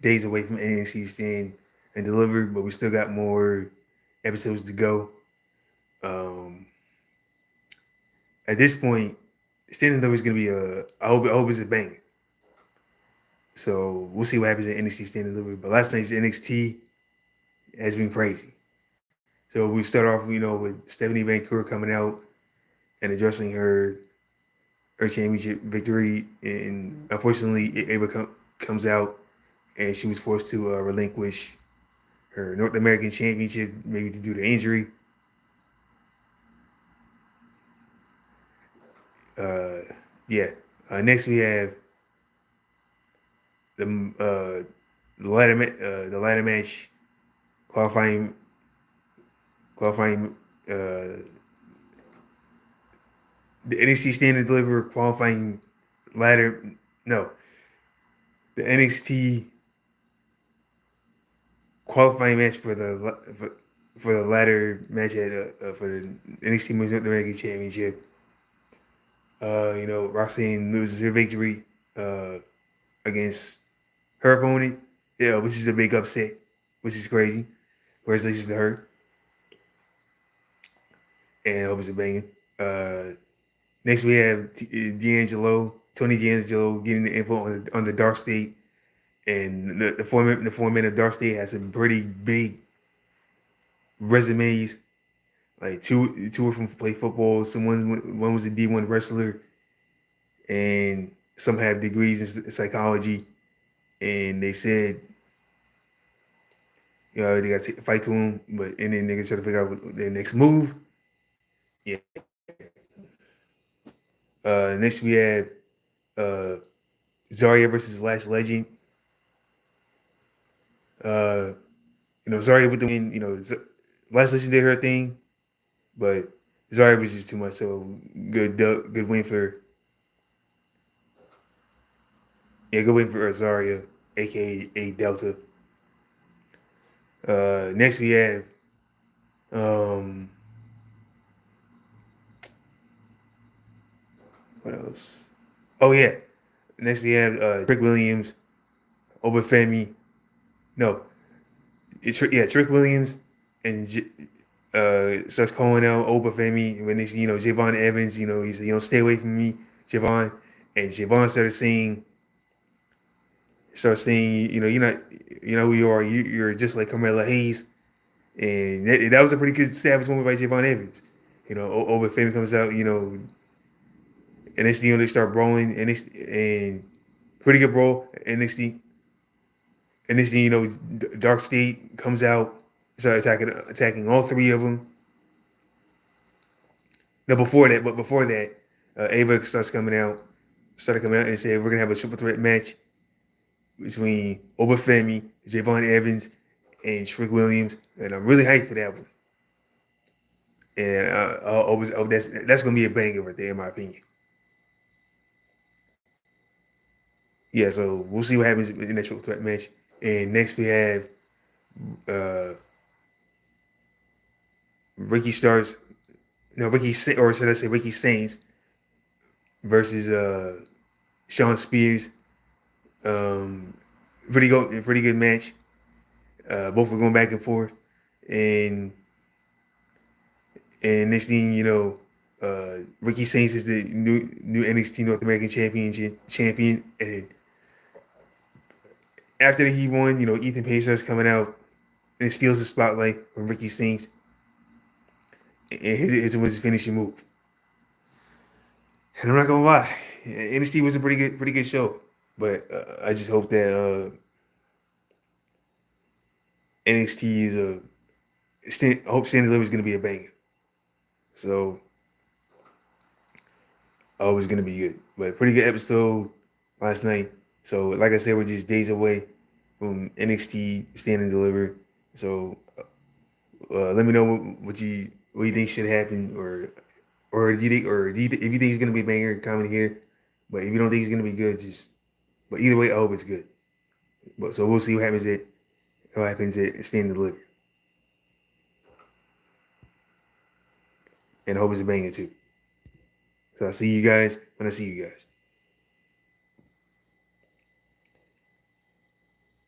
days away from NXT Stand and Deliver, but we still got more episodes to go. Um, at this point, Stand and Deliver is gonna be a. I hope it's a bang. So we'll see what happens at NXT Stand and Deliver. But last night's NXT has been crazy. So we start off, with Stephanie Vancouver coming out and addressing her championship victory, and unfortunately, Ava comes out and she was forced to relinquish her North American Championship, maybe to do the injury. Uh, yeah. Next we have the the ladder match qualifying qualifying the NXT Stand and Deliver qualifying ladder. No, the NXT qualifying match for the ladder match for the NXT Women's North American Championship. Roxanne loses her victory uh, against her opponent. Yeah, which is a big upset, which is crazy. Congratulations to her, and I hope it's a banger. Uh, Next we have Tony D'Angelo getting the info on the Dark State, and the foreman of Dark State has some pretty big resumes. Like two were from play football. One was a D1 wrestler, and some have degrees in psychology. And they said, they got to fight to him, but and then they try to figure out what their next move. Yeah. Next we have uh, Zarya versus Last Legend. Uh, Zarya with the win. Last Legend did her thing, but Zarya was just too much. So good win for good win for Zarya, aka Delta. Next we have um, what else? Oh yeah, next we have Trick Williams, Obafemi. No, Trick Williams and starts calling out Obafemi when it's Javon Evans. He said stay away from me, Javon. And Javon starts saying who you are. You're just like Carmella Hayes. And that was a pretty good savage moment by Javon Evans. Obafemi comes out. And they start brawling, and pretty good brawl. And Dark State comes out, start attacking all three of them. No, before that, Ava started coming out and said we're gonna have a triple threat match between Obafemi, Javon Evans, and Trick Williams, and I'm really hyped for that one. And that's gonna be a banger right there, in my opinion. Yeah, so we'll see what happens in that triple threat match. And next we have uh, Ricky Starks, no or should I say Ricky Saints versus Sean Spears. Um, pretty good match. Both were going back and forth, and next thing Ricky Saints is the new NXT North American champion. And after he won, Ethan Page starts coming out and steals the spotlight from Ricky Saints, and his was his finishing move. And I'm not gonna lie, NXT was a pretty good show. But I just hope that NXT is I hope Stand Deliver is going to be a banger. So I hope it's going to be good. But pretty good episode last night. So like I said, we're just days away from NXT Stand and Deliver. So let me know what you think should happen, or do you think if you think it's going to be a banger, comment here. But if you don't think it's going to be good, just but either way, I hope it's good. But so we'll see what happens at Stand and Deliver, and I hope it's a banger too. So I'll see you guys when I see you guys.